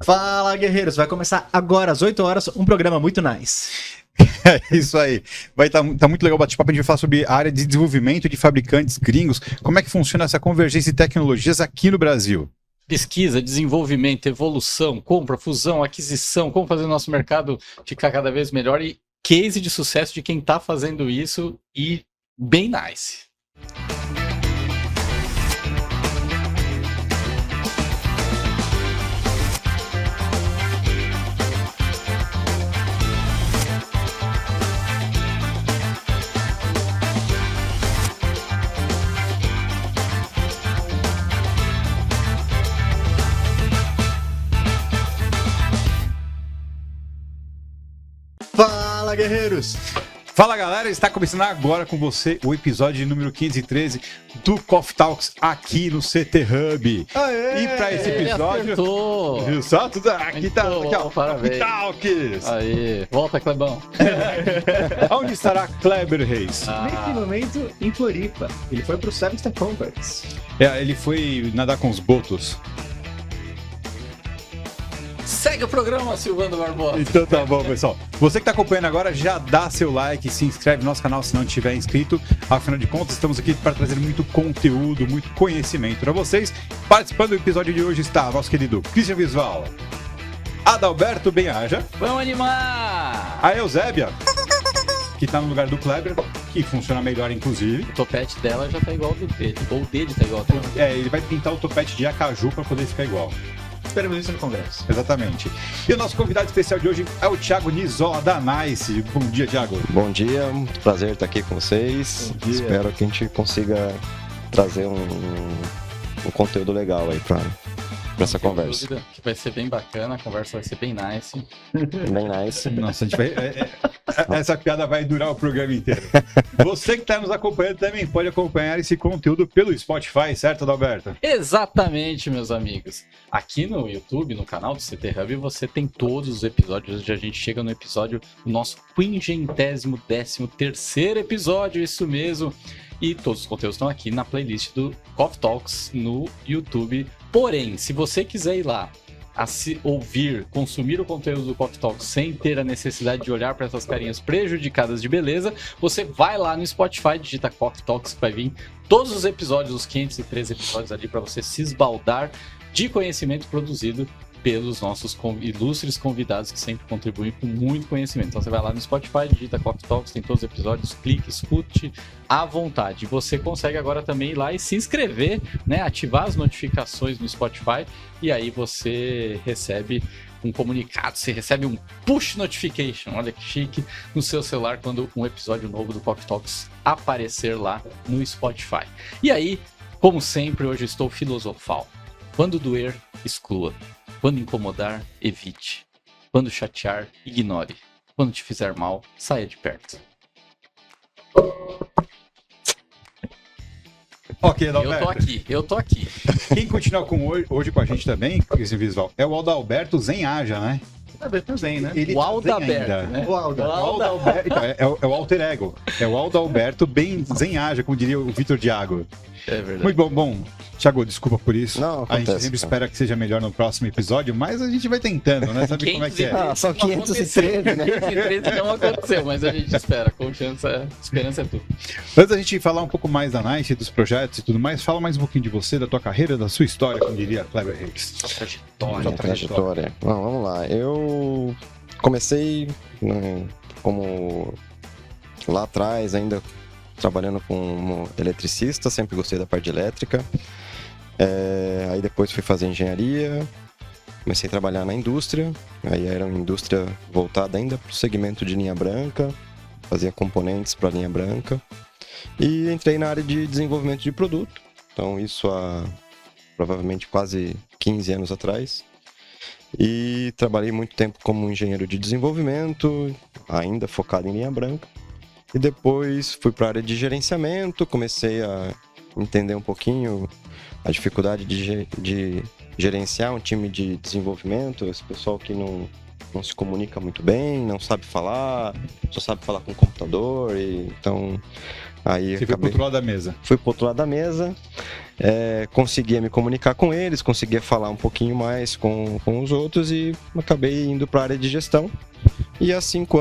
Fala, guerreiros! Vai começar agora às 8 horas um programa muito nice. É isso aí. Vai tá muito legal o bate-papo. A gente vai falar sobre a área de desenvolvimento de fabricantes gringos. Como é que funciona essa convergência de tecnologias aqui no Brasil? Pesquisa, desenvolvimento, evolução, compra, fusão, aquisição, como fazer o nosso mercado ficar cada vez melhor e case de sucesso de quem está fazendo isso e bem nice. Fala, guerreiros! Fala, galera! Está começando agora com você o episódio número 513 do Coffee Talks aqui no CT Hub. Aê! E para esse episódio... Acertou! Viu só? Tudo aqui tá, aqui, ó, parabéns. Coffee Talks! Aí, volta, Clebão. Onde estará Kleber Reis? Nesse momento, em Floripa. Ele foi pro Seven Step Conference. Ele foi nadar com os botos. Segue o programa, Silvano Barbosa. Então tá bom, pessoal. Você que tá acompanhando agora, já dá seu like, se inscreve no nosso canal se não tiver inscrito. Afinal de contas, estamos aqui para trazer muito conteúdo, muito conhecimento para vocês. Participando do episódio de hoje está nosso querido Christian Visval, Adalberto Benhaja, Vamos animar! a Eusébia, que tá no lugar do Kleber, que funciona melhor inclusive. O topete dela já tá igual ao do dele, ou o dele tá igual ao dele. Ele vai pintar o topete de acaju para poder ficar igual. Esperamos isso no congresso. Exatamente. E o nosso convidado especial de hoje é o Thiago Nizola da Nice. Bom dia, Thiago. Bom dia, muito prazer estar aqui com vocês. Bom dia. Espero que a gente consiga trazer um conteúdo legal aí para essa conversa. Dúvida, que vai ser bem bacana, a conversa vai ser bem nice. Bem nice. Nossa, a gente vai, essa piada vai durar o programa inteiro. Você que está nos acompanhando também pode acompanhar esse conteúdo pelo Spotify, certo, Adalberto? Exatamente, meus amigos. Aqui no YouTube, no canal do CT Hub, você tem todos os episódios. Hoje a gente chega no episódio, o nosso 513º episódio, isso mesmo. E todos os conteúdos estão aqui na playlist do Coffee Talks no YouTube. Porém, se você quiser ir lá, ouvir, consumir o conteúdo do Coffee Talks sem ter a necessidade de olhar para essas carinhas prejudicadas de beleza, você vai lá no Spotify, digita Coffee Talks, que vai vir todos os episódios, os 513 episódios ali para você se esbaldar de conhecimento produzido pelos nossos ilustres convidados que sempre contribuem com muito conhecimento. Então você vai lá no Spotify, digita Coffee Talks, tem todos os episódios, clique, escute à vontade. Você consegue agora também ir lá e se inscrever, né, ativar as notificações no Spotify e aí você recebe um comunicado, você recebe um push notification, olha que chique, no seu celular quando um episódio novo do Coffee Talks aparecer lá no Spotify. E aí, como sempre, hoje eu estou filosofal. Quando doer, exclua. Quando incomodar, evite. Quando chatear, ignore. Quando te fizer mal, saia de perto. Ok, Adalberto. Eu tô aqui. Quem continua hoje com a gente também, esse visual, é o Adalberto Zenhaja, né? Adalberto Zen, né? Ele O tá Aldaberto, zen ainda. né? O Alda. O Aldalberto, então, é o alter ego. É o Aldalberto bem Zenhaja, como diria o Vitor Diago. É verdade. Muito bom. Thiago, desculpa por isso. Não, a gente acontece, sempre cara. espera que seja melhor no próximo episódio, mas a gente vai tentando, né? Sabe como é que é? Ah, são 513, né? 513 não aconteceu, mas a gente espera. Confiança, esperança é tudo. Antes da gente falar um pouco mais da Nice, dos projetos e tudo mais, fala mais um pouquinho de você, da tua carreira, da sua história, como diria Kleber Reis. Minha trajetória. Bom, vamos lá. Eu comecei como lá atrás, ainda trabalhando como eletricista, sempre gostei da parte de elétrica. Aí depois fui fazer engenharia, comecei a trabalhar na indústria, aí era uma indústria voltada ainda para o segmento de linha branca, fazia componentes para linha branca, e entrei na área de desenvolvimento de produto, então isso há provavelmente quase 15 anos atrás, e trabalhei muito tempo como engenheiro de desenvolvimento, ainda focado em linha branca, e depois fui para a área de gerenciamento, comecei a entender um pouquinho a dificuldade de gerenciar um time de desenvolvimento, esse pessoal que não se comunica muito bem, não sabe falar, só sabe falar com o computador, então Aí Você foi pro outro lado da mesa. Fui pro outro lado da mesa, conseguia me comunicar com eles, conseguia falar um pouquinho mais com os outros e acabei indo para a área de gestão. E há 4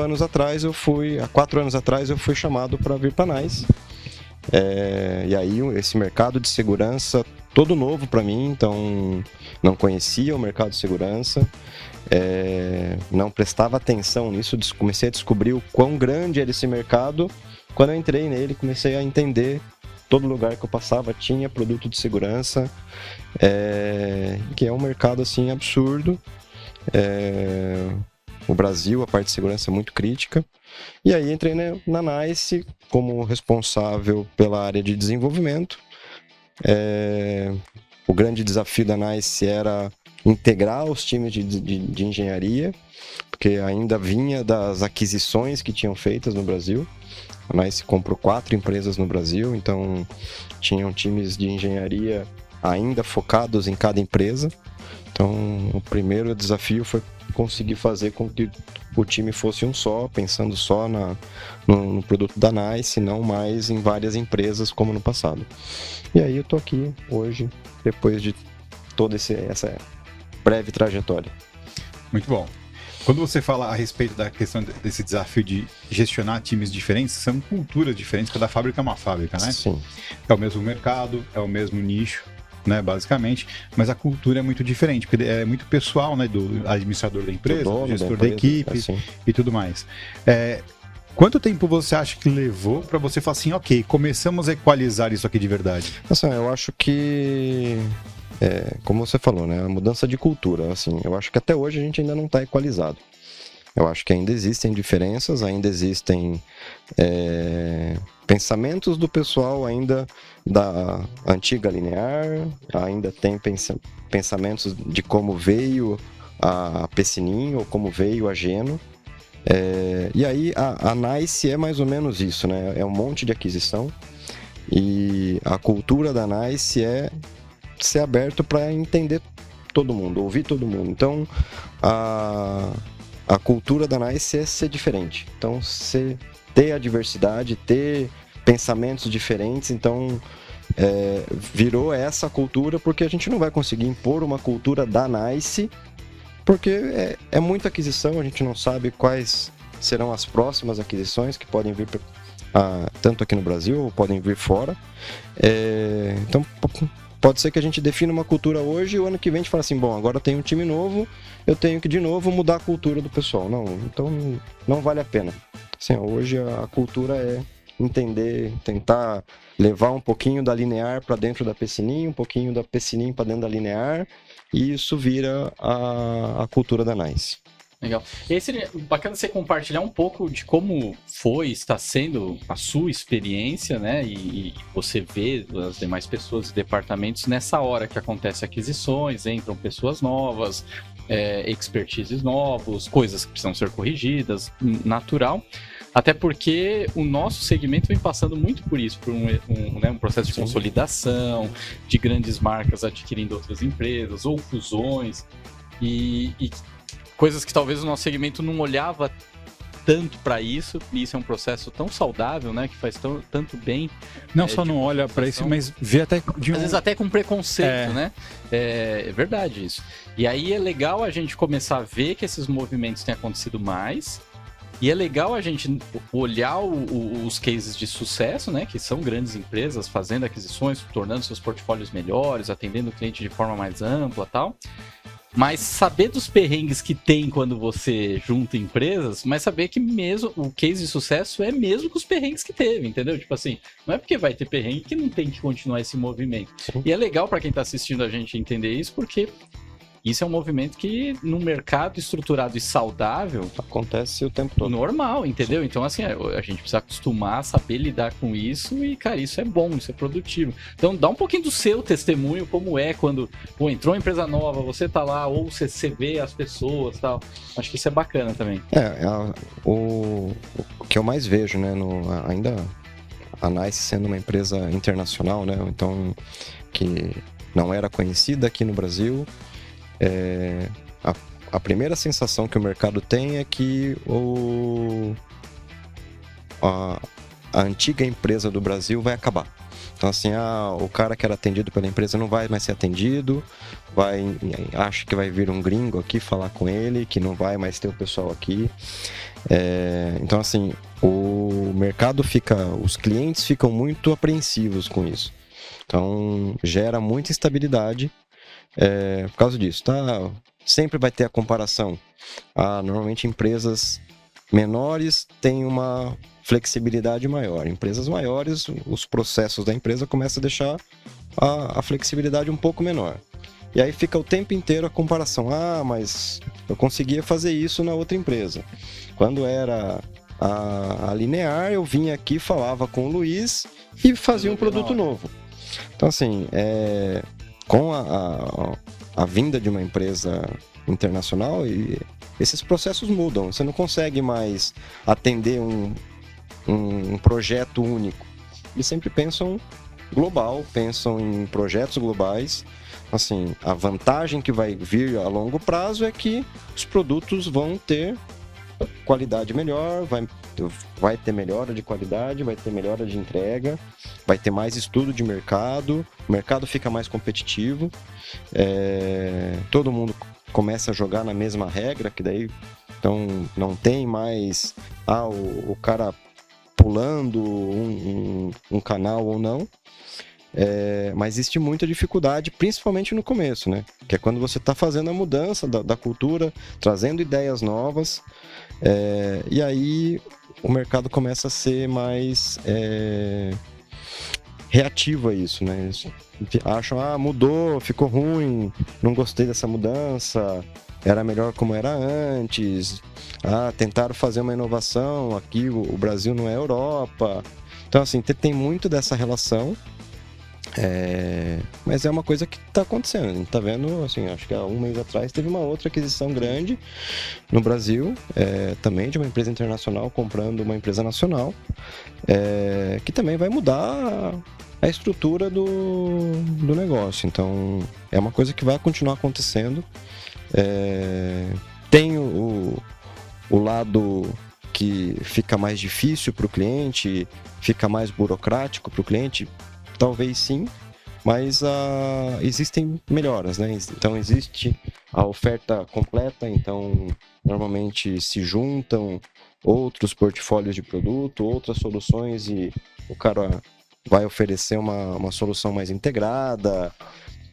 anos atrás eu fui chamado para vir para a NICE. E aí esse mercado de segurança todo novo para mim, então não conhecia o mercado de segurança, não prestava atenção nisso, comecei a descobrir o quão grande era esse mercado. Quando eu entrei nele, comecei a entender, todo lugar que eu passava tinha produto de segurança, que é um mercado assim absurdo. O Brasil, a parte de segurança é muito crítica. E aí entrei na NICE como responsável pela área de desenvolvimento. O grande desafio da NICE era integrar os times de engenharia, porque ainda vinha das aquisições que tinham feitas no Brasil. A NICE comprou 4 empresas no Brasil, então tinham times de engenharia ainda focados em cada empresa. Então o primeiro desafio foi conseguir fazer com que o time fosse um só, pensando só no produto da NICE, não mais em várias empresas como no passado. E aí eu tô aqui hoje, depois de toda essa breve trajetória. Muito bom. Quando você fala a respeito da questão desse desafio de gestionar times diferentes, são culturas diferentes, cada fábrica é uma fábrica, né? Sim. É o mesmo mercado, é o mesmo nicho, né, basicamente, mas a cultura é muito diferente, porque é muito pessoal, né, do administrador da empresa, do gestor da equipe e tudo mais. Quanto tempo você acha que levou para você falar assim, ok, começamos a equalizar isso aqui de verdade? Assim, eu acho que, como você falou, né, a mudança de cultura, assim, eu acho que até hoje a gente ainda não está equalizado. Eu acho que ainda existem diferenças, ainda existem pensamentos do pessoal ainda da antiga linear, ainda tem pensamentos de como veio a Pessininho ou como veio a Geno. E aí a NICE é mais ou menos isso, né? É um monte de aquisição e a cultura da NICE é ser aberto para entender todo mundo, ouvir todo mundo. Então a cultura da NICE é ser diferente. Então ter a diversidade, ter pensamentos diferentes, então virou essa cultura, porque a gente não vai conseguir impor uma cultura da NICE, porque é muita aquisição, a gente não sabe quais serão as próximas aquisições que podem vir tanto aqui no Brasil ou podem vir fora. Então pode ser que a gente defina uma cultura hoje e o ano que vem a gente fala assim, bom, agora tem um time novo, eu tenho que de novo mudar a cultura do pessoal. Não, então não vale a pena. Assim, hoje a cultura é entender, tentar levar um pouquinho da linear para dentro da Pessininho, um pouquinho da Pessininho para dentro da linear, e isso vira a cultura da NICE. Legal. E aí seria bacana você compartilhar um pouco de como está sendo a sua experiência, né? E você vê as demais pessoas e departamentos nessa hora que acontecem aquisições, entram pessoas novas, expertises novos, coisas que precisam ser corrigidas, natural. Até porque o nosso segmento vem passando muito por isso, por um processo de consolidação, de grandes marcas adquirindo outras empresas, ou fusões, e coisas que talvez o nosso segmento não olhava tanto para isso, e isso é um processo tão saudável, né, que faz tanto bem. Não só não olha para isso, mas vê até às vezes até com preconceito, né? É verdade isso. E aí é legal a gente começar a ver que esses movimentos têm acontecido mais. E é legal a gente olhar os cases de sucesso, né? Que são grandes empresas fazendo aquisições, tornando seus portfólios melhores, atendendo o cliente de forma mais ampla e tal. Mas saber dos perrengues que tem quando você junta empresas, mas saber que mesmo o case de sucesso é mesmo com os perrengues que teve, entendeu? Tipo assim, não é porque vai ter perrengue que não tem que continuar esse movimento. Sim. E é legal para quem tá assistindo a gente entender isso, porque isso é um movimento que, num mercado estruturado e saudável, acontece o tempo todo. Normal, entendeu? Então, assim, a gente precisa acostumar a saber lidar com isso e, cara, isso é bom, isso é produtivo. Então, dá um pouquinho do seu testemunho, como é quando entrou uma empresa nova, você tá lá, ou você vê as pessoas e tal. Acho que isso é bacana também. O que eu mais vejo, né, ainda a NICE sendo uma empresa internacional, né, então, que não era conhecida aqui no Brasil. A primeira sensação que o mercado tem é que a antiga empresa do Brasil vai acabar. Então, assim, o cara que era atendido pela empresa não vai mais ser atendido, acha que vai vir um gringo aqui falar com ele, que não vai mais ter o pessoal aqui. Então, assim, os clientes ficam muito apreensivos com isso. Então, gera muita instabilidade por causa disso, tá? Sempre vai ter a comparação. Normalmente, empresas menores têm uma flexibilidade maior. Empresas maiores, os processos da empresa começam a deixar a flexibilidade um pouco menor. E aí fica o tempo inteiro a comparação. Mas eu conseguia fazer isso na outra empresa. Quando era a Linear, eu vinha aqui, falava com o Luiz e fazia um produto novo. Então, assim, com a vinda de uma empresa internacional, esses processos mudam. Você não consegue mais atender um projeto único. Eles sempre pensam global, pensam em projetos globais. Assim, a vantagem que vai vir a longo prazo é que os produtos vão ter qualidade melhor, vai ter melhora de qualidade, vai ter melhora de entrega, vai ter mais estudo de mercado, o mercado fica mais competitivo, todo mundo começa a jogar na mesma regra, que daí então não tem mais o cara pulando um canal ou não. Mas existe muita dificuldade, principalmente no começo, né? Que é quando você está fazendo a mudança da cultura, trazendo ideias novas, e aí o mercado começa a ser mais reativo a isso, né? Eles acham, mudou, ficou ruim, não gostei dessa mudança, era melhor como era antes, tentaram fazer uma inovação, aqui o Brasil não é Europa. Então, assim, tem muito dessa relação. Mas é uma coisa que está acontecendo. A gente está vendo, assim, acho que há um mês atrás teve uma outra aquisição grande no Brasil, também de uma empresa internacional comprando uma empresa nacional, que também vai mudar a estrutura do negócio. Então, é uma coisa que vai continuar acontecendo. Tem o lado que fica mais difícil para o cliente, fica mais burocrático para o cliente. Talvez sim, mas existem melhoras, né? Então existe a oferta completa, então normalmente se juntam outros portfólios de produto, outras soluções e o cara vai oferecer uma solução mais integrada.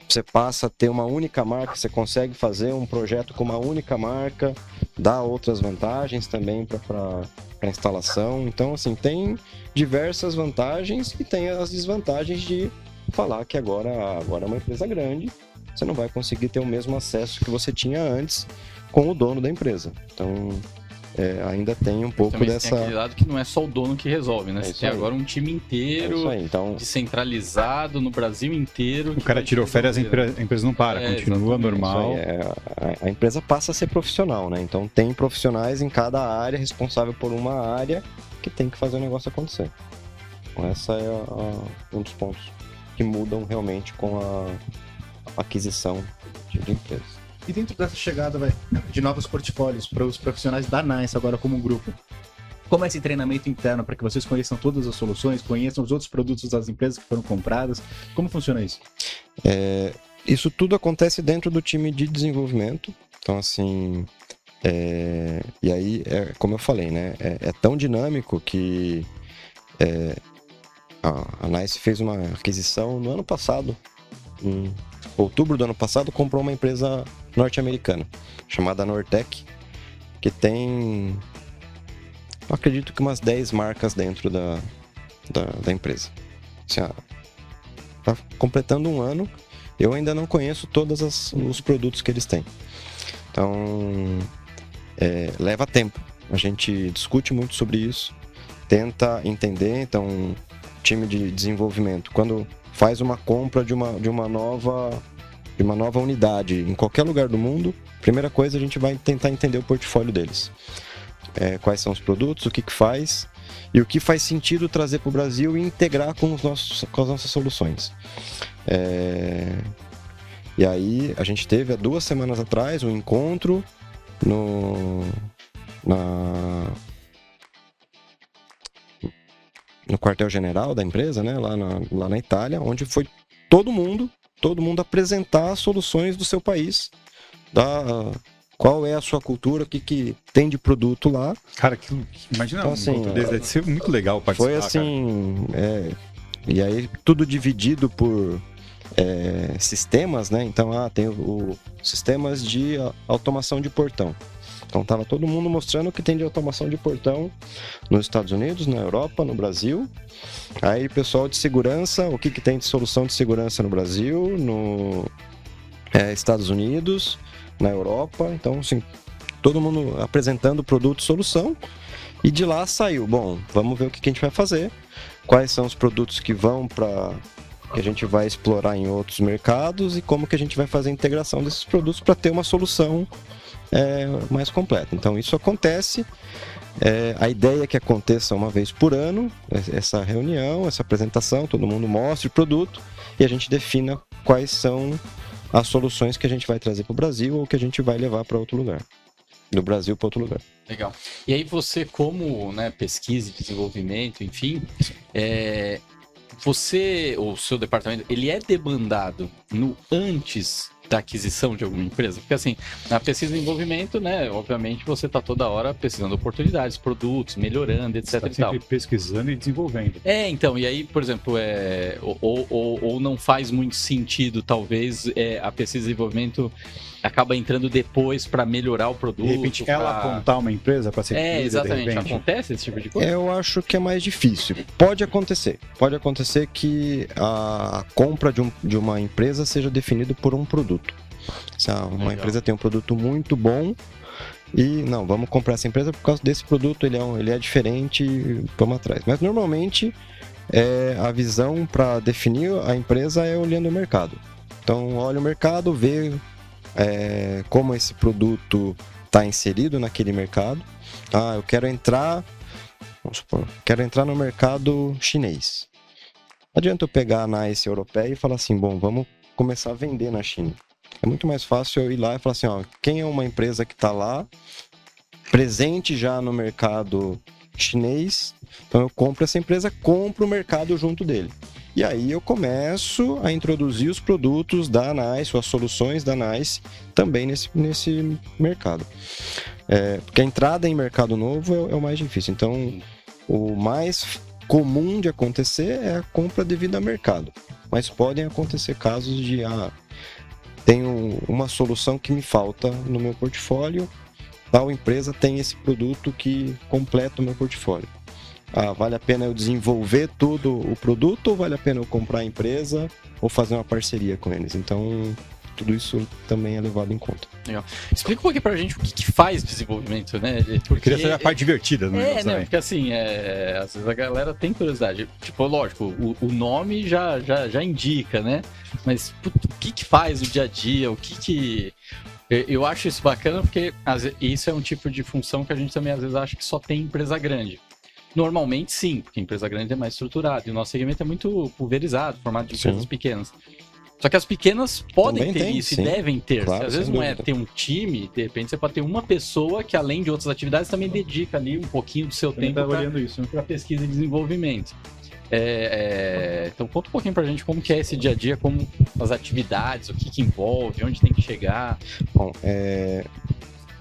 Você passa a ter uma única marca, você consegue fazer um projeto com uma única marca, dá outras vantagens também para a instalação. Então, assim, tem diversas vantagens e tem as desvantagens de falar que agora é uma empresa grande, você não vai conseguir ter o mesmo acesso que você tinha antes com o dono da empresa. Então, ainda tem um pouco também dessa... Tem aquele lado que não é só o dono que resolve, né? Você tem agora um time inteiro, então... descentralizado no Brasil inteiro. O cara tirou férias, a empresa não para, continua exatamente. Normal. A empresa passa a ser profissional, né? Então tem profissionais em cada área, responsável por uma área, que tem que fazer o negócio acontecer. Então essa é um dos pontos que mudam realmente com a aquisição de empresas. E dentro dessa chegada de novos portfólios para os profissionais da NICE agora como um grupo, como é esse treinamento interno para que vocês conheçam todas as soluções, conheçam os outros produtos das empresas que foram compradas? Como funciona isso? Isso tudo acontece dentro do time de desenvolvimento. Então, assim, e aí, como eu falei, né? É tão dinâmico que a NICE fez uma aquisição no ano passado, em outubro do ano passado, comprou uma empresa norte-americana chamada Nortec, que tem, eu acredito que umas 10 marcas dentro da empresa. Assim, tá completando um ano, eu ainda não conheço todos os produtos que eles têm. Então, leva tempo. A gente discute muito sobre isso, tenta entender. Então, time de desenvolvimento, quando faz uma compra de uma nova unidade em qualquer lugar do mundo, primeira coisa, a gente vai tentar entender o portfólio deles. Quais são os produtos, o que faz e o que faz sentido trazer para o Brasil e integrar com as nossas soluções. E aí a gente teve há 2 semanas atrás um encontro no quartel-general da empresa, né, lá na Itália, onde foi todo mundo apresentar soluções do seu país, qual é a sua cultura, o que tem de produto lá. Cara, imagina, então, assim, deve ser muito legal participar. Foi assim, e aí tudo dividido por sistemas, né? Então, tem o sistemas de automação de portão. Então, tava todo mundo mostrando o que tem de automação de portão nos Estados Unidos, na Europa, no Brasil. Aí, pessoal de segurança, o que tem de solução de segurança no Brasil, Estados Unidos, na Europa. Então, assim, todo mundo apresentando produto e solução. E de lá saiu, bom, vamos ver o que a gente vai fazer, quais são os produtos que a gente vai explorar em outros mercados e como que a gente vai fazer a integração desses produtos para ter uma solução mais completa. Então, isso acontece. A ideia é que aconteça uma vez por ano, essa reunião, essa apresentação, todo mundo mostre o produto e a gente defina quais são as soluções que a gente vai trazer para o Brasil ou que a gente vai levar para outro lugar. Do Brasil para outro lugar. Legal. E aí você, como pesquisa e desenvolvimento, enfim, você, ou o seu departamento, ele é demandado no antes da aquisição de alguma empresa? Porque assim, na pesquisa e desenvolvimento, né, obviamente você está toda hora pesquisando oportunidades, produtos, melhorando, etc. Você está sempre pesquisando e desenvolvendo. Então, e aí, por exemplo, ou não faz muito sentido, talvez, a pesquisa e desenvolvimento acaba entrando depois para melhorar o produto. De repente, ela apontar uma empresa para ser adquirida, exatamente. Acontece esse tipo de coisa? Eu acho que é mais difícil. Pode acontecer que a compra de uma empresa seja definida por um produto. Se uma empresa tem um produto muito bom e vamos comprar essa empresa por causa desse produto, ele é diferente, vamos atrás. Mas normalmente a visão para definir a empresa é olhando o mercado. Então olha o mercado, vê como esse produto está inserido naquele mercado. Eu quero entrar no mercado chinês. Não adianta eu pegar a NICE europeia e falar assim, bom, vamos começar a vender na China. É muito mais fácil eu ir lá e falar assim, quem é uma empresa que está lá, presente já no mercado chinês, então eu compro essa empresa, compro o mercado junto dele. E aí eu começo a introduzir os produtos da NICE, ou as soluções da NICE, também nesse mercado. Porque a entrada em mercado novo é o mais difícil. Então, o mais comum de acontecer é a compra devido a mercado. Mas podem acontecer casos de tenho uma solução que me falta no meu portfólio, tal empresa tem esse produto que completa o meu portfólio. Vale a pena eu desenvolver todo o produto ou vale a pena eu comprar a empresa ou fazer uma parceria com eles? Então, tudo isso também é levado em conta. Legal. Explica um pouquinho pra gente o que faz desenvolvimento, né? Porque... Eu queria saber a parte divertida, né? Porque assim, às vezes a galera tem curiosidade. Tipo, lógico, o nome já indica, né? Mas o que faz no dia a dia? Eu acho isso bacana porque isso é um tipo de função que a gente também às vezes acha que só tem empresa grande. Normalmente sim, porque a empresa grande é mais estruturada e o nosso segmento é muito pulverizado, formado de empresas pequenas. Só que as pequenas podem ter isso e devem ter. Claro, às vezes não é ter um time, de repente você pode ter uma pessoa que, além de outras atividades, também dedica ali um pouquinho do seu tempo para pesquisa e desenvolvimento. Então conta um pouquinho pra gente como que é esse dia a dia, como as atividades, o que envolve, onde tem que chegar. Bom,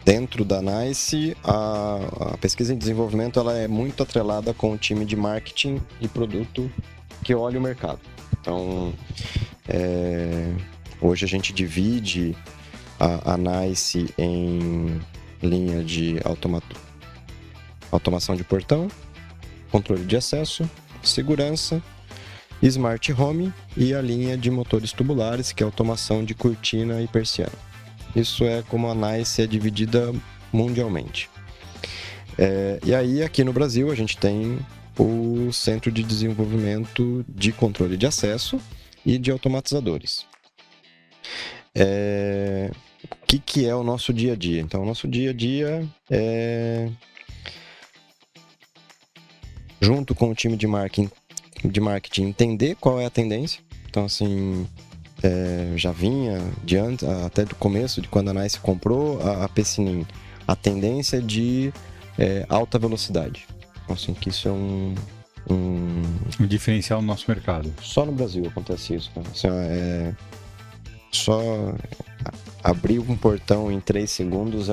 dentro da NICE, a pesquisa e desenvolvimento ela é muito atrelada com o time de marketing e produto que olha o mercado. Então, hoje a gente divide a NICE em linha de automação de portão, controle de acesso, segurança, smart home e a linha de motores tubulares, que é automação de cortina e persiana. Isso é como a NICE é dividida mundialmente. E aí, aqui no Brasil, a gente tem o Centro de Desenvolvimento de Controle de Acesso e de Automatizadores. O que é o nosso dia a dia? Então, o nosso dia a dia é, junto com o time de marketing, entender qual é a tendência. Então, assim, já vinha de antes, até do começo, de quando a NICE comprou a Pecinin, a tendência de alta velocidade. Então, assim, que isso um diferencial no nosso mercado. Só no Brasil acontece isso, cara. Assim, só abrir um portão em 3 segundos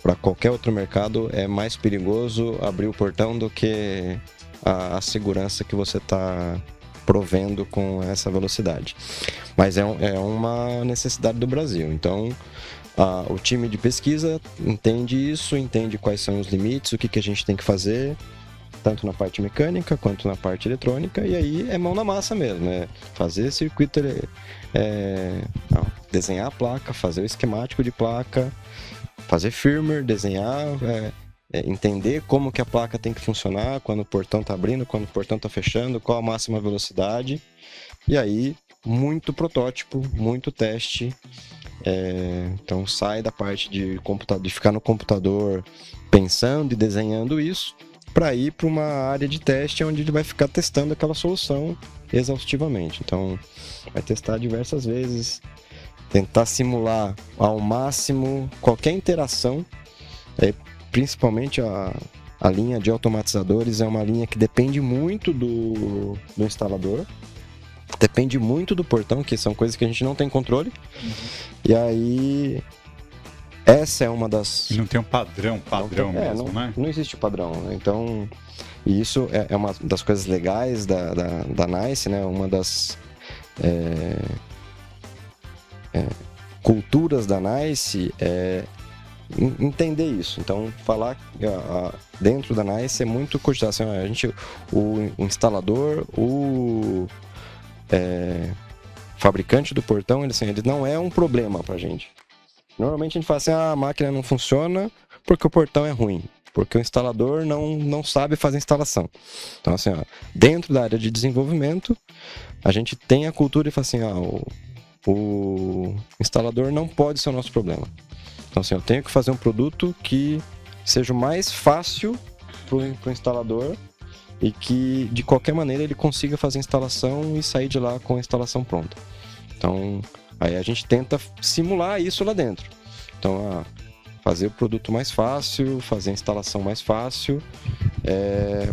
para qualquer outro mercado é mais perigoso abrir o portão do que a segurança que você está provendo com essa velocidade. Mas é uma necessidade do Brasil. Então, o time de pesquisa entende isso, entende quais são os limites, o que a gente tem que fazer, tanto na parte mecânica quanto na parte eletrônica, e aí é mão na massa mesmo, fazer circuito, desenhar a placa, fazer o esquemático de placa, fazer firmware, desenhar, entender como que a placa tem que funcionar, quando o portão está abrindo, quando o portão está fechando, qual a máxima velocidade, e aí muito protótipo, muito teste. Então sai da parte de ficar no computador pensando e desenhando isso, para ir para uma área de teste onde ele vai ficar testando aquela solução exaustivamente. Então vai testar diversas vezes, tentar simular ao máximo qualquer interação, principalmente a linha de automatizadores é uma linha que depende muito do instalador, depende muito do portão, que são coisas que a gente não tem controle. E aí, essa é uma das... E não tem um padrão mesmo, né? Não existe padrão, né? Então, e isso é uma das coisas legais da NICE, né? Uma das culturas da NICE é entender isso. Então, falar dentro da NICE é muito cogitar. Assim, o instalador, o fabricante do portão, ele não é um problema pra gente. Normalmente a gente fala assim, a máquina não funciona porque o portão é ruim, porque o instalador não sabe fazer instalação. Então, assim, dentro da área de desenvolvimento, a gente tem a cultura e fala assim, o instalador não pode ser o nosso problema. Então, assim, eu tenho que fazer um produto que seja o mais fácil pro instalador e que, de qualquer maneira, ele consiga fazer a instalação e sair de lá com a instalação pronta. Então, aí a gente tenta simular isso lá dentro. Então, fazer o produto mais fácil, fazer a instalação mais fácil,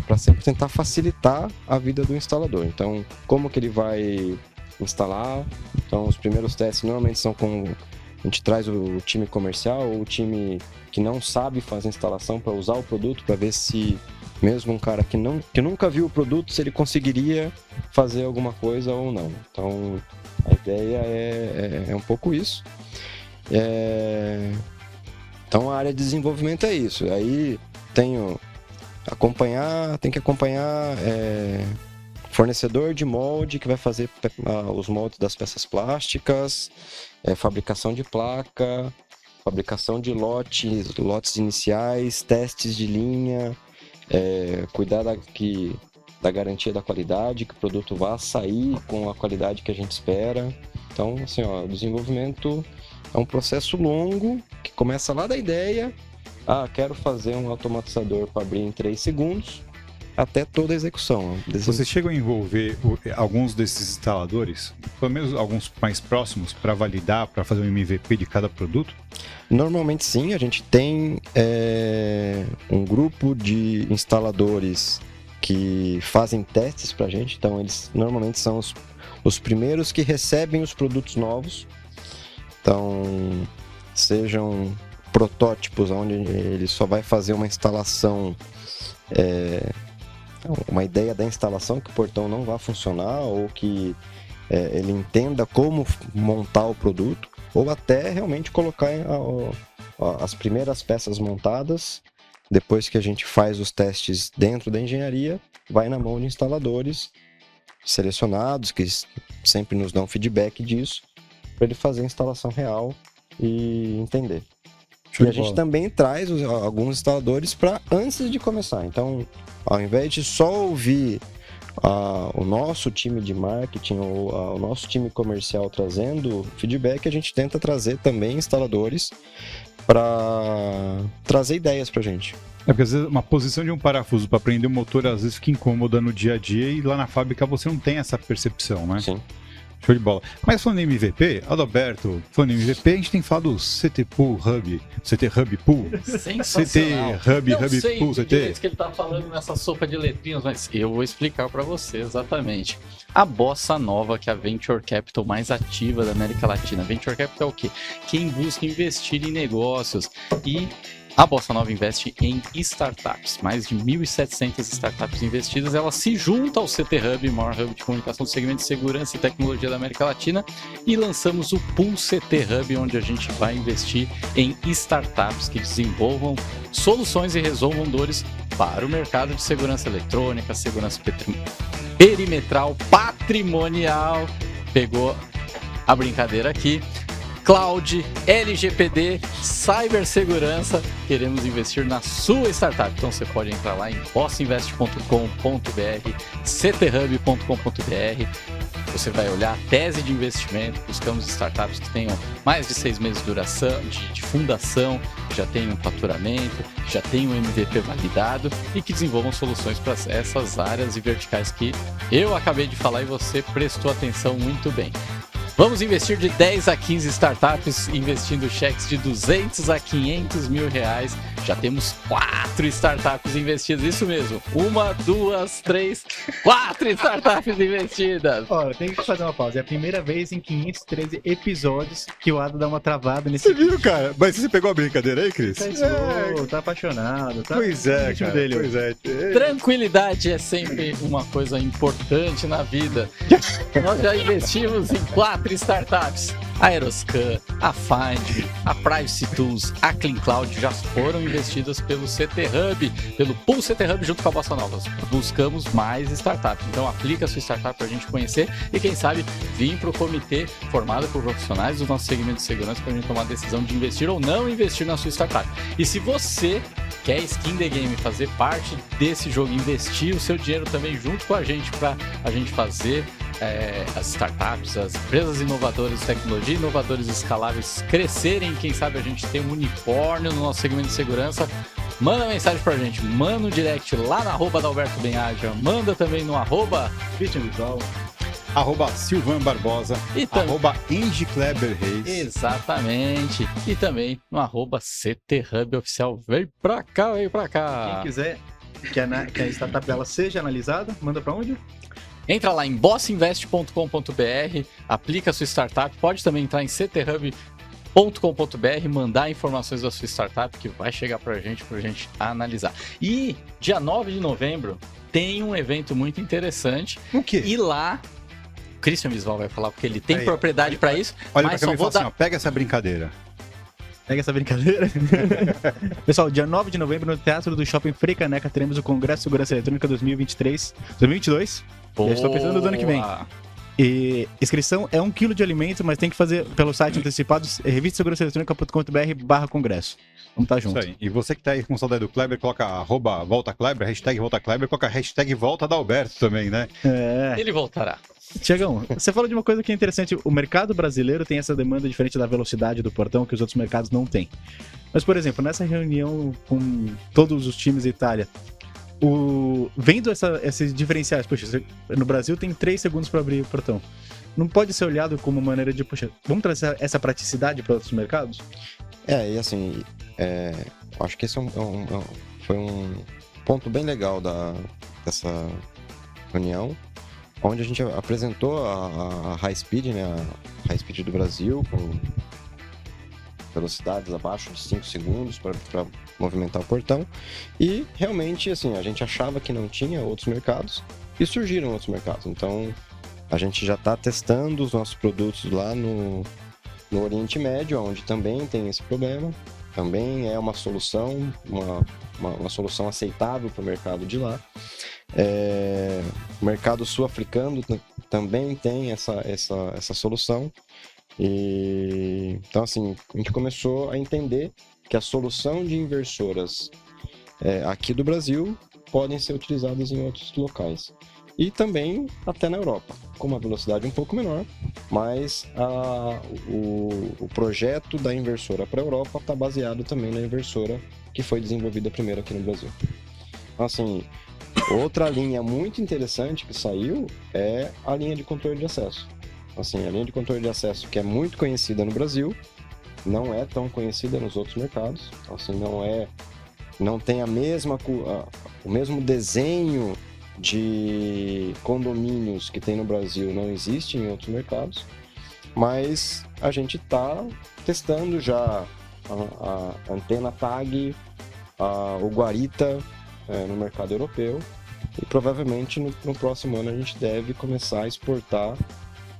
para sempre tentar facilitar a vida do instalador. Então, como que ele vai instalar? Então, os primeiros testes normalmente são com... A gente traz o time comercial ou o time que não sabe fazer instalação para usar o produto, para ver se mesmo um cara que nunca viu o produto, se ele conseguiria fazer alguma coisa ou não. Então, a ideia é um pouco isso. Então, a área de desenvolvimento é isso. Aí tem que acompanhar fornecedor de molde que vai fazer os moldes das peças plásticas, fabricação de placa, fabricação de lotes iniciais, testes de linha, cuidar da garantia da qualidade, que o produto vá sair com a qualidade que a gente espera. Então, assim, o desenvolvimento é um processo longo que começa lá da ideia, quero fazer um automatizador para abrir em 3 segundos, até toda a execução. Você chegou a envolver alguns desses instaladores, pelo menos alguns mais próximos, para validar, para fazer um MVP de cada produto? Normalmente sim, a gente tem um grupo de instaladores que fazem testes para a gente, então eles normalmente são os primeiros que recebem os produtos novos. Então, sejam protótipos onde ele só vai fazer uma instalação, uma ideia da instalação, que o portão não vai funcionar, ou que ele entenda como montar o produto, ou até realmente colocar as primeiras peças montadas. Depois que a gente faz os testes dentro da engenharia, vai na mão de instaladores selecionados, que sempre nos dão feedback disso, para ele fazer a instalação real e entender. E a gente também traz alguns instaladores para antes de começar. Então, ao invés de só ouvir o nosso time de marketing ou o nosso time comercial trazendo feedback, a gente tenta trazer também instaladores para trazer ideias para a gente. Porque às vezes uma posição de um parafuso para prender o motor às vezes fica incômoda no dia a dia, e lá na fábrica você não tem essa percepção, né? Sim. Show de bola. Mas falando em MVP, Adalberto, falando em MVP, a gente tem falado do CT Pool Hub. CT Hub Pool. Sensacional. CT Hub, Não Hub sei Pool, de CT. que ele tá falando nessa sopa de letrinhas, mas eu vou explicar para você exatamente. A bossa nova, que é a Venture Capital mais ativa da América Latina. Venture Capital é o quê? Quem busca investir em negócios. E a Bossa Nova investe em startups. Mais de 1.700 startups investidas. Ela se junta ao CT Hub, maior hub de comunicação do segmento de segurança e tecnologia da América Latina, e lançamos o Pool CT Hub, onde a gente vai investir em startups que desenvolvam soluções e resolvam dores para o mercado de segurança eletrônica, segurança perimetral, patrimonial. Pegou a brincadeira aqui. Cloud, LGPD, cibersegurança, queremos investir na sua startup. Então você pode entrar lá em bossinvest.com.br, cthub.com.br. Você vai olhar a tese de investimento, buscamos startups que tenham mais de 6 meses de duração, de fundação, que já tenham faturamento, que já tenham MVP validado e que desenvolvam soluções para essas áreas e verticais que eu acabei de falar e você prestou atenção muito bem. Vamos investir de 10 a 15 startups, investindo cheques de 200 a 500 mil reais. Já temos 4 startups investidas, isso mesmo. 1, 2, 3, 4 startups investidas. Olha, tem que fazer uma pausa. É a primeira vez em 513 episódios que o Ado dá uma travada nesse... Você viu, cara? Mas você pegou a brincadeira aí, Cris? Tá apaixonado. Tá... Pois é, cara. Dele, pois é. Tranquilidade é sempre uma coisa importante na vida. Nós já investimos em 4 startups. A Aeroscan, a Find, a Privacy Tools, a Clean Cloud já foram investidas pelo CT Hub, pelo Pool CT Hub junto com a Bossa Nova. Buscamos mais startups. Então aplica a sua startup para a gente conhecer e quem sabe vir para o comitê formado por profissionais do nosso segmento de segurança para a gente tomar a decisão de investir ou não investir na sua startup. E se você quer Skin the Game, fazer parte desse jogo, investir o seu dinheiro também junto com a gente para a gente fazer as startups, as empresas inovadoras de tecnologia, inovadores escaláveis crescerem, quem sabe a gente tem um unicórnio no nosso segmento de segurança, manda mensagem pra gente, manda no direct lá na @Adalberto_Benhaja, manda também no @ChristianVisual, @Silvan Barbosa, @EngieKleberReis. Exatamente. E também no @CT Hub Oficial. Vem pra cá, vem pra cá. Quem quiser que a startup dela seja analisada, manda pra onde? Entra lá em bossinvest.com.br, aplica a sua startup, pode também entrar em cthub.com.br, mandar informações da sua startup que vai chegar pra gente analisar. E dia 9 de novembro tem um evento muito interessante. O quê? E lá, o Christian Visval vai falar porque ele tem propriedade pra isso. Olha mas pra cá e só fala assim, ó, pega essa brincadeira. Pega essa brincadeira. Pessoal, dia 9 de novembro no Teatro do Shopping Frei Caneca teremos o Congresso de Segurança Eletrônica 2022. Já estou pensando no ano que vem. E inscrição é 1 kg de alimento, mas tem que fazer pelo site antecipado, revistasegurançaeletronica.com.br/congresso. Vamos estar juntos. Isso aí. E você que tá aí com saudade do Kleber, coloca @VoltaKleber, #VoltaKleber, coloca #VoltaDalberto também, né? Ele voltará. Tiagão, você falou de uma coisa que é interessante. O mercado brasileiro tem essa demanda diferente da velocidade do portão que os outros mercados não têm. Mas, por exemplo, nessa reunião com todos os times da Itália, vendo esses diferenciais, poxa, no Brasil tem 3 segundos para abrir o portão. Não pode ser olhado como maneira de, poxa, vamos trazer essa praticidade para outros mercados? E assim, acho que esse foi um ponto bem legal dessa reunião, onde a gente apresentou a High Speed, né, a High Speed do Brasil, com velocidades abaixo de 5 segundos para movimentar o portão. E realmente, assim, a gente achava que não tinha outros mercados e surgiram outros mercados. Então, a gente já está testando os nossos produtos lá no Oriente Médio, onde também tem esse problema. Também é uma solução, uma solução aceitável para o mercado de lá. O mercado sul-africano também tem essa solução. Então, assim, a gente começou a entender que a solução de inversoras aqui do Brasil podem ser utilizadas em outros locais. E também até na Europa, com uma velocidade um pouco menor, mas o projeto da inversora para a Europa está baseado também na inversora que foi desenvolvida primeiro aqui no Brasil. Então, assim, outra linha muito interessante que saiu é a linha de controle de acesso. Assim, a linha de controle de acesso que é muito conhecida no Brasil, não é tão conhecida nos outros mercados. Então, assim, não tem o mesmo desenho de condomínios que tem no Brasil, não existe em outros mercados. Mas a gente está testando já a antena TAG, o Guarita no mercado europeu. E provavelmente no próximo ano a gente deve começar a exportar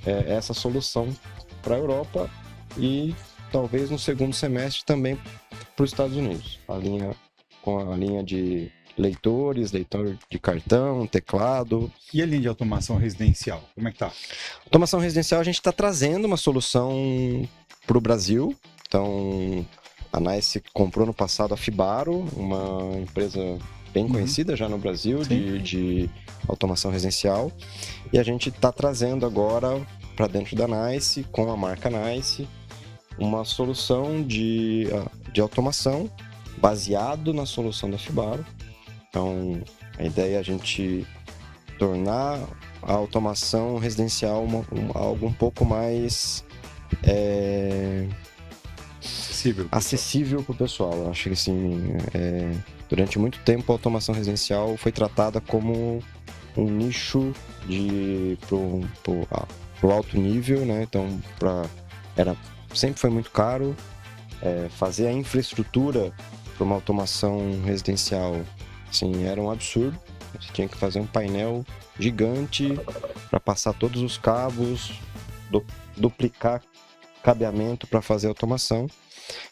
essa solução para a Europa e talvez no segundo semestre também para os Estados Unidos. Com a linha de leitores, leitor de cartão, teclado. E a linha de automação residencial, como é que tá? Automação residencial, a gente está trazendo uma solução para o Brasil. Então, a NICE comprou no passado a Fibaro, uma empresa bem conhecida já no Brasil de automação residencial. E a gente está trazendo agora para dentro da NICE, com a marca NICE, uma solução de automação baseado na solução da Fibaro. Então, a ideia é a gente tornar a automação residencial algo um pouco mais acessível para o pessoal. Eu acho que assim, durante muito tempo a automação residencial foi tratada como um nicho pro alto nível, né? Então, sempre foi muito caro fazer a infraestrutura para uma automação residencial. Assim, era um absurdo. Você tinha que fazer um painel gigante para passar todos os cabos, duplicar cabeamento para fazer automação.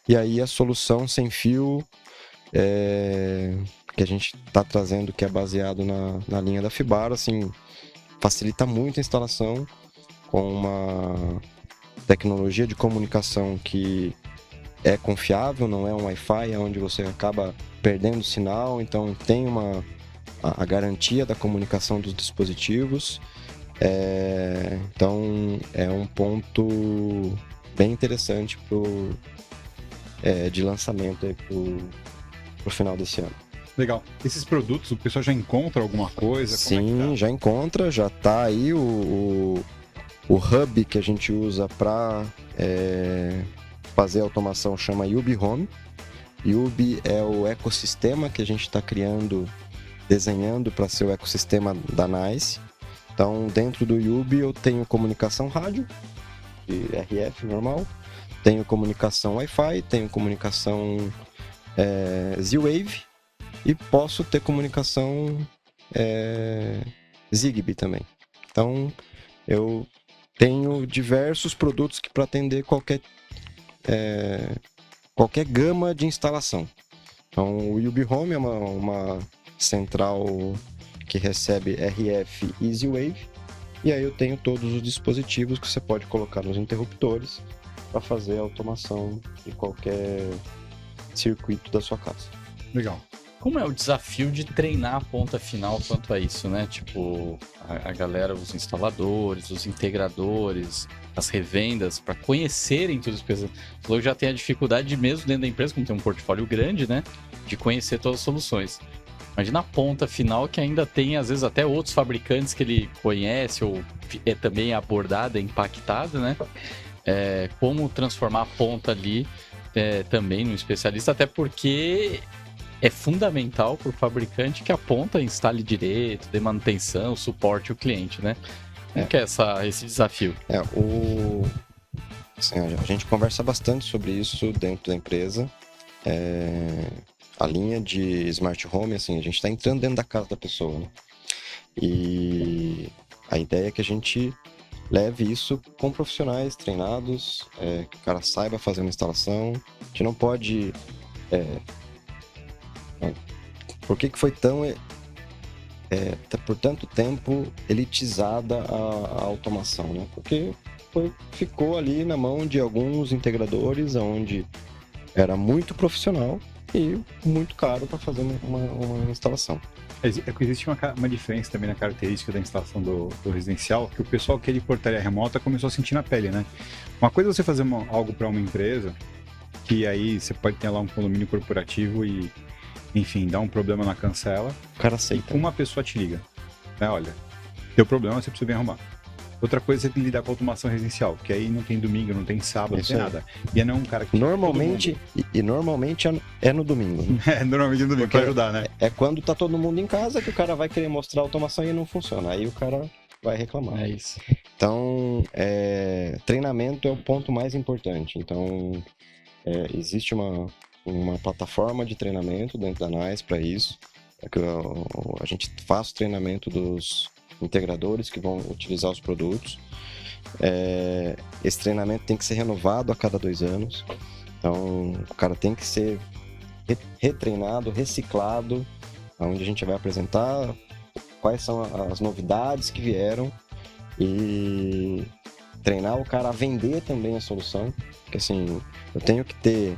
E aí a solução sem fio que a gente está trazendo, que é baseado na linha da Fibaro, assim, facilita muito a instalação com uma tecnologia de comunicação que é confiável, não é um Wi-Fi, onde você acaba perdendo o sinal, então tem a garantia da comunicação dos dispositivos. Então é um ponto bem interessante de lançamento pro final desse ano. Legal. Esses produtos, o pessoal já encontra alguma coisa? Sim, já encontra, já tá aí o hub que a gente usa para fazer a automação, chama Yubi Home. Yubi é o ecossistema que a gente está desenhando para ser o ecossistema da NICE. Então, dentro do Yubi eu tenho comunicação rádio, de RF normal, tenho comunicação Wi-Fi, tenho comunicação Z-Wave e posso ter comunicação Zigbee também. Então, eu tenho diversos produtos para atender qualquer gama de instalação. Então, o Yubi Home é uma central que recebe RF e Z-Wave, e aí eu tenho todos os dispositivos que você pode colocar nos interruptores para fazer a automação de qualquer circuito da sua casa. Legal. Como é o desafio de treinar a ponta final quanto a isso, né? Tipo, a galera, os instaladores, os integradores, as revendas, para conhecerem tudo isso. Você falou que já tem a dificuldade mesmo dentro da empresa, como tem um portfólio grande, né? De conhecer todas as soluções. Imagina a ponta final que ainda tem, às vezes, até outros fabricantes que ele conhece ou é também abordada, impactada, né? Como transformar a ponta ali também num especialista, até porque é fundamental para o fabricante que a ponta instale direito, dê manutenção, suporte o cliente, né? Como que é esse desafio? Assim, a gente conversa bastante sobre isso dentro da empresa. A linha de Smart Home, assim, a gente está entrando dentro da casa da pessoa, né? E a ideia é que a gente leve isso com profissionais treinados, que o cara saiba fazer uma instalação. A gente não pode... Por que foi por tanto tempo elitizada a automação, né? Porque ficou ali na mão de alguns integradores, onde era muito profissional e muito caro para fazer uma instalação. Existe uma diferença também na característica da instalação do residencial, que o pessoal que é de portaria remota começou a sentir na pele, né? Uma coisa é você fazer algo para uma empresa, que aí você pode ter lá um condomínio corporativo e, enfim, dá um problema na cancela. O cara aceita. E uma pessoa te liga, né? Olha, teu problema você precisa vir arrumar. Outra coisa é lidar com automação residencial, que aí não tem domingo, não tem sábado, não Isso tem aí. nada. E não é um cara que... Normalmente é no domingo. Né? Normalmente no domingo, pra ajudar, né? É quando tá todo mundo em casa que o cara vai querer mostrar a automação e não funciona. Aí o cara vai reclamar. É isso. Então, treinamento é o ponto mais importante. Então, existe uma plataforma de treinamento dentro da NICE para isso. A gente faz o treinamento dos integradores que vão utilizar os produtos. Esse treinamento tem que ser renovado a cada 2 anos. Então, o cara tem que ser retreinado, reciclado, onde a gente vai apresentar quais são as novidades que vieram e treinar o cara a vender também a solução. Porque assim, eu tenho que ter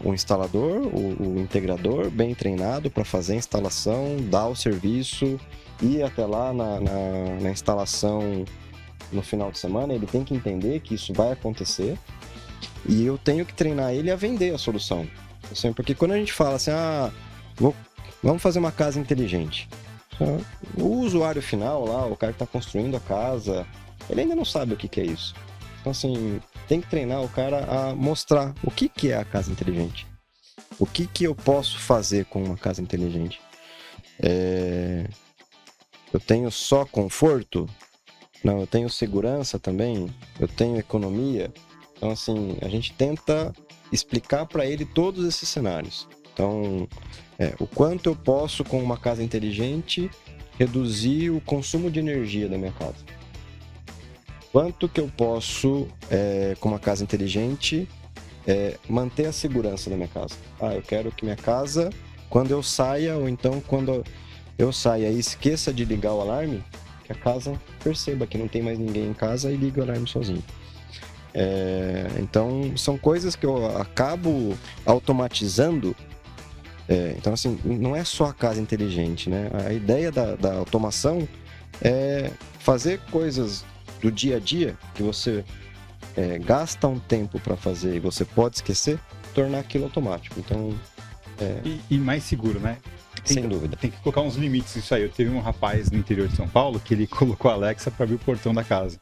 o instalador, o integrador bem treinado para fazer a instalação, dar o serviço, ir até lá na instalação no final de semana. Ele tem que entender que isso vai acontecer e eu tenho que treinar ele a vender a solução. Assim, porque quando a gente fala assim, vamos fazer uma casa inteligente, o usuário final lá, o cara que está construindo a casa, ele ainda não sabe o que é isso. Então assim, tem que treinar o cara a mostrar o que é a casa inteligente. O que eu posso fazer com uma casa inteligente. Eu tenho só conforto? Não, eu tenho segurança também? Eu tenho economia? Então assim, a gente tenta explicar para ele todos esses cenários. Então, o quanto eu posso, com uma casa inteligente, reduzir o consumo de energia da minha casa. Quanto que eu posso, com uma casa inteligente, manter a segurança da minha casa. Eu quero que minha casa, quando eu saia, ou então quando eu saia e esqueça de ligar o alarme, que a casa perceba que não tem mais ninguém em casa e ligue o alarme sozinho. Então, são coisas que eu acabo automatizando. Então, assim, não é só a casa inteligente, né? A ideia da automação é fazer coisas do dia a dia que você gasta um tempo para fazer e você pode esquecer, tornar aquilo automático. Então, E mais seguro, né? Sem dúvida. Tem que colocar uns limites nisso aí. Eu teve um rapaz no interior de São Paulo que ele colocou a Alexa para abrir o portão da casa.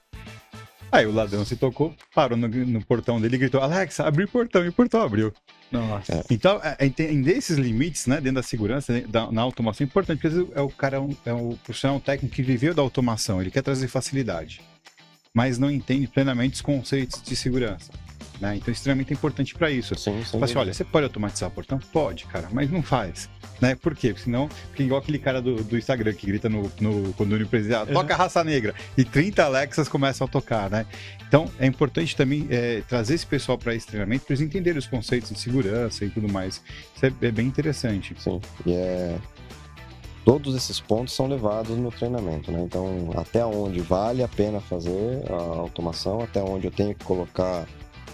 Aí o ladrão se tocou, parou no portão dele e gritou: Alexa, abre o portão, e o portão abriu. Nossa. Então, entender esses limites, né, dentro da segurança, na automação é importante, porque às vezes o cara é um profissional técnico que viveu da automação, ele quer trazer facilidade, mas não entende plenamente os conceitos de segurança. Né? Então, é extremamente importante para isso. Sim, Fala assim, olha, você pode automatizar o portão? Pode, cara, mas não faz. Né? Por quê? Porque senão, fica igual aquele cara do Instagram que grita no condomínio presidencial, toca a raça negra, e 30 Alexas começam a tocar, né? Então, é importante também trazer esse pessoal para esse treinamento, para eles entenderem os conceitos de segurança e tudo mais. Isso é bem interessante. Sim, e todos esses pontos são levados no treinamento, né? Então, até onde vale a pena fazer a automação, até onde eu tenho que colocar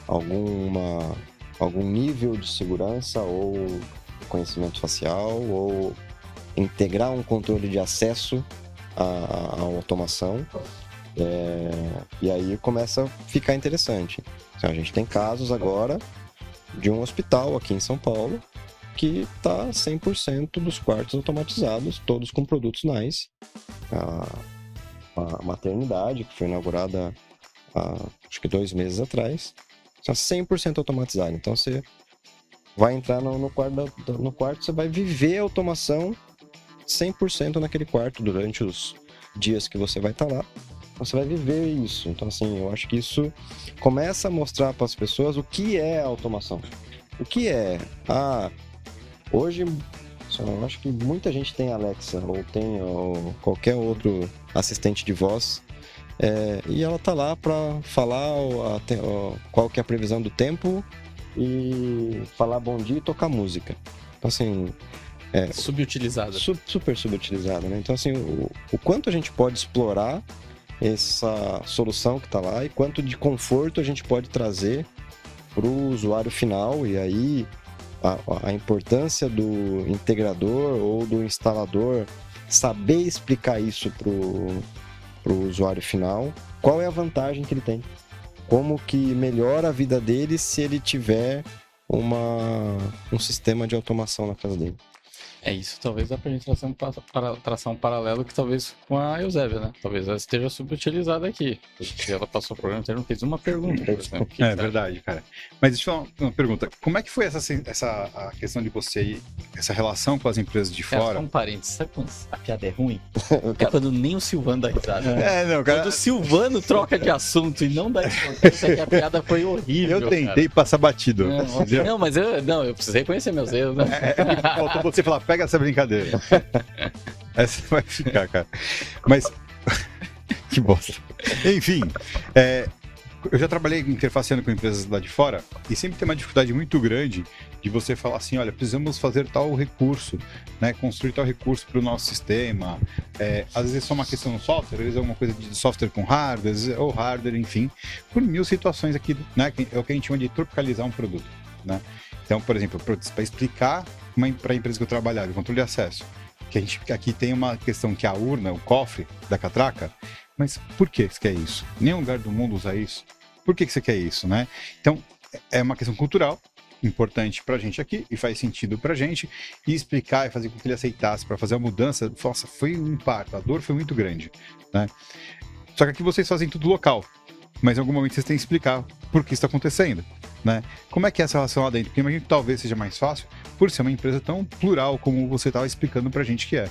algum nível de segurança ou conhecimento facial ou integrar um controle de acesso à automação. E aí começa a ficar interessante. A gente tem casos agora de um hospital aqui em São Paulo que está 100% dos quartos automatizados, todos com produtos NICE. A maternidade, que foi inaugurada há acho que 2 meses atrás, está 100% automatizado. Então você vai entrar no quarto, você vai viver a automação 100% naquele quarto durante os dias que você vai estar lá. Você vai viver isso. Então, assim, eu acho que isso começa a mostrar para as pessoas o que é a automação. O que é? Hoje, eu acho que muita gente tem Alexa ou tem qualquer outro assistente de voz e ela tá lá para falar qual que é a previsão do tempo e falar bom dia e tocar música. Então, assim... Subutilizada. Super subutilizada, né? Então, assim, o quanto a gente pode explorar essa solução que está lá e quanto de conforto a gente pode trazer para o usuário final. E aí a importância do integrador ou do instalador saber explicar isso para o usuário final, qual é a vantagem que ele tem, como que melhora a vida dele se ele tiver um sistema de automação na casa dele. Isso talvez dá pra gente traçar um paralelo que talvez com a Eusébia, né? Talvez ela esteja subutilizada aqui. Porque ela passou o programa inteiro e não fez uma pergunta, por exemplo. É verdade, cara. Mas deixa eu falar uma pergunta. Como é que foi a questão de você, essa relação com as empresas de fora? Só um parênteses. Sabe quando a piada é ruim? É quando nem o Silvano dá risada. Não, cara. Quando o Silvano troca de assunto e não dá importância, que a piada foi horrível. Eu tentei passar batido. Não, mas eu precisei conhecer meus erros, né? Faltou você falar, pega essa brincadeira. Essa vai ficar, cara. Mas. Que bosta. Enfim, eu já trabalhei interfaceando com empresas lá de fora e sempre tem uma dificuldade muito grande de você falar assim, olha, precisamos fazer tal recurso, né, construir tal recurso para o nosso sistema. Às vezes é só uma questão no software, às vezes é alguma coisa de software com hardware, ou hardware, enfim, por 1000 situações aqui, né, é o que a gente chama de tropicalizar um produto, né? Então, por exemplo, para explicar para a empresa que eu trabalhava, controle de acesso, que a gente aqui tem uma questão que a urna, o cofre da catraca, mas por que você quer isso? Nenhum lugar do mundo usa isso. Por que você quer isso, né? Então, é uma questão cultural importante pra gente aqui e faz sentido pra gente, e explicar e fazer com que ele aceitasse para fazer a mudança, nossa, foi um impacto, a dor foi muito grande, né? Só que aqui vocês fazem tudo local, mas em algum momento vocês têm que explicar por que isso está acontecendo, né? Como é que é essa relação lá dentro? Porque imagino que talvez seja mais fácil por ser uma empresa tão plural como você estava explicando pra gente que é.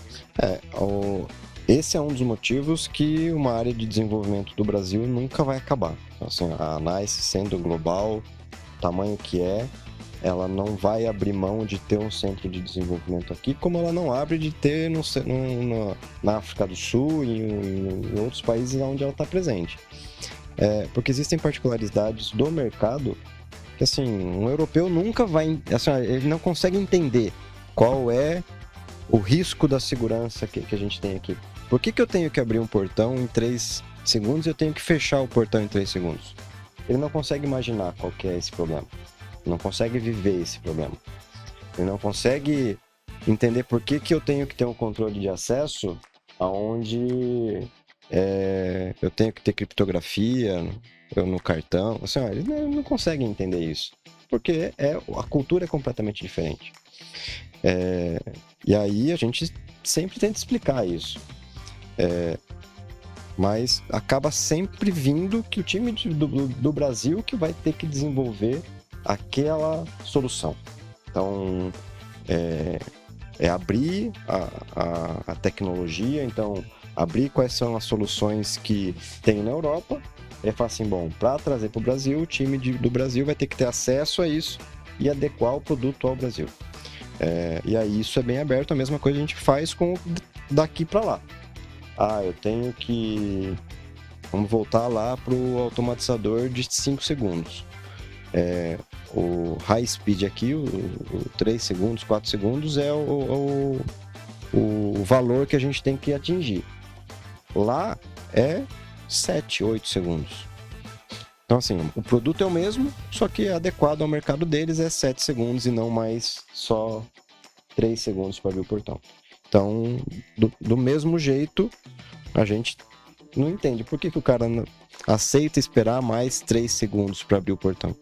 Esse é um dos motivos que uma área de desenvolvimento do Brasil nunca vai acabar. Assim, a NICE sendo global, o tamanho que ela não vai abrir mão de ter um centro de desenvolvimento aqui, como ela não abre de ter na África do Sul e em outros países onde ela está presente. Porque existem particularidades do mercado que, assim, um europeu nunca vai... Assim, ele não consegue entender qual é o risco da segurança que a gente tem aqui. Por que eu tenho que abrir um portão em 3 segundos e eu tenho que fechar o portão em 3 segundos? Ele não consegue imaginar qual que é esse problema. Ele não consegue viver esse problema. Ele não consegue entender por que eu tenho que ter um controle de acesso onde eu tenho que ter criptografia no cartão. Assim, eles não conseguem entender isso. Porque a cultura é completamente diferente. E aí a gente sempre tenta explicar isso. Mas acaba sempre vindo que o time do Brasil que vai ter que desenvolver aquela solução. Então, abrir a tecnologia, então abrir quais são as soluções que tem na Europa, e falar assim, bom, para trazer para o Brasil, o time do Brasil vai ter que ter acesso a isso e adequar o produto ao Brasil. E aí isso é bem aberto, a mesma coisa a gente faz com daqui para lá. Eu tenho que... Vamos voltar lá para o automatizador de 5 segundos. O high speed aqui, o 3 segundos, 4 segundos é o valor que a gente tem que atingir. Lá é 7, 8 segundos. Então, assim, o produto é o mesmo, só que adequado ao mercado deles é 7 segundos e não mais só 3 segundos para abrir o portão. Então, do mesmo jeito, a gente não entende por que o cara aceita esperar mais 3 segundos para abrir o portão.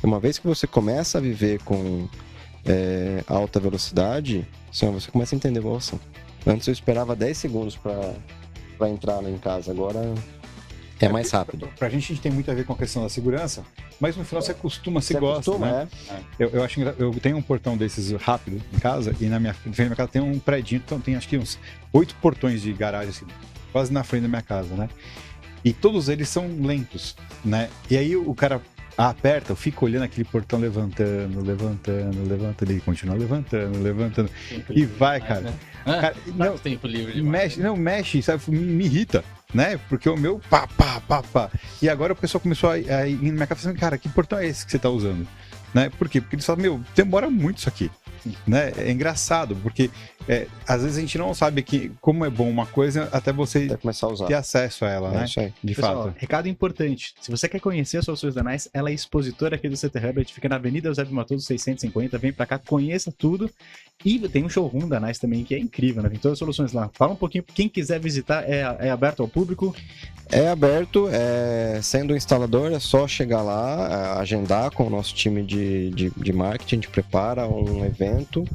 Uma vez que você começa a viver com alta velocidade, assim, você começa a entender, nossa, antes eu esperava 10 segundos para entrar em casa, agora é mais rápido. Pra gente tem muito a ver com a questão da segurança, mas no final você acostuma, você gosta, né? Eu acho engraçado. Eu tenho um portão desses rápido em casa, e na minha casa tem um prédio, então tem acho que uns 8 portões de garagem, assim, quase na frente da minha casa, né? E todos eles são lentos, né? E aí o cara aperta, eu fico olhando aquele portão levantando, ele continua levantando, e vai, cara. Né? Cara, não, tempo livre demais. Mexe, sabe? Me irrita, né? Porque o meu pá. E agora o pessoal começou a ir na minha casa falando, cara, que portão é esse que você tá usando? Né? Por quê? Porque eles falam, demora muito isso aqui. Né? É engraçado, porque às vezes a gente não sabe como é bom uma coisa até você começar a usar. Ter acesso a ela, né? Isso aí. De Pessoal, fato. Recado importante. Se você quer conhecer as soluções da NICE, ela é expositora aqui do CT Hub, fica na Avenida Eusébio Matoso 650, vem pra cá, conheça tudo. E tem um showroom da NICE também, que é incrível, né? Tem todas as soluções lá. Fala um pouquinho, quem quiser visitar, é aberto ao público? É aberto, sendo instalador, é só chegar lá, agendar com o nosso time de marketing, a gente prepara um evento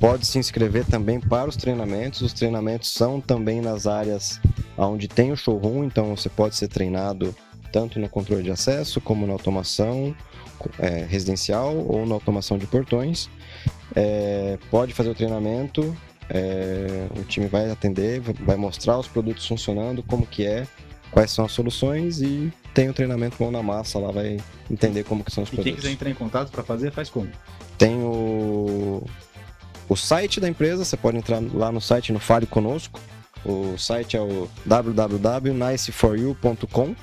pode se inscrever também para os treinamentos. Os treinamentos são também nas áreas onde tem o showroom, então você pode ser treinado tanto no controle de acesso, como na automação residencial ou na automação de portões. Pode fazer o treinamento, o time vai atender, vai mostrar os produtos funcionando, como que quais são as soluções, e tem o treinamento mão na massa, lá vai entender como que são os produtos. E quem quiser entrar em contato para fazer, faz como? Tem o site da empresa, você pode entrar lá no site, no Fale Conosco. O site é o www.niceforyou.com,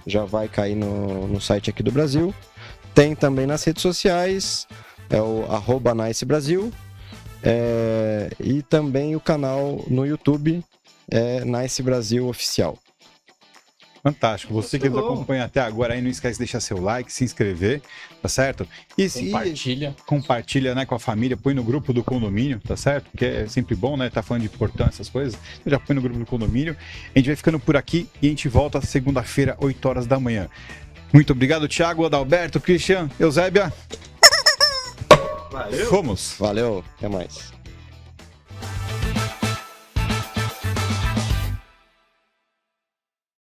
já vai cair no site aqui do Brasil. Tem também nas redes sociais, é o @NiceBrasil, e também o canal no YouTube, Nice Brasil Oficial. Fantástico. Você que nos acompanha até agora aí, não esquece de deixar seu like, se inscrever, tá certo? E compartilha, né, com a família, põe no grupo do condomínio, tá certo? Porque é sempre bom, né, tá falando de importância, essas coisas. Então já põe no grupo do condomínio. A gente vai ficando por aqui e a gente volta segunda-feira, 8 horas da manhã. Muito obrigado, Thiago, Adalberto, Christian, Eusébia. Valeu. Fomos. Valeu, até mais.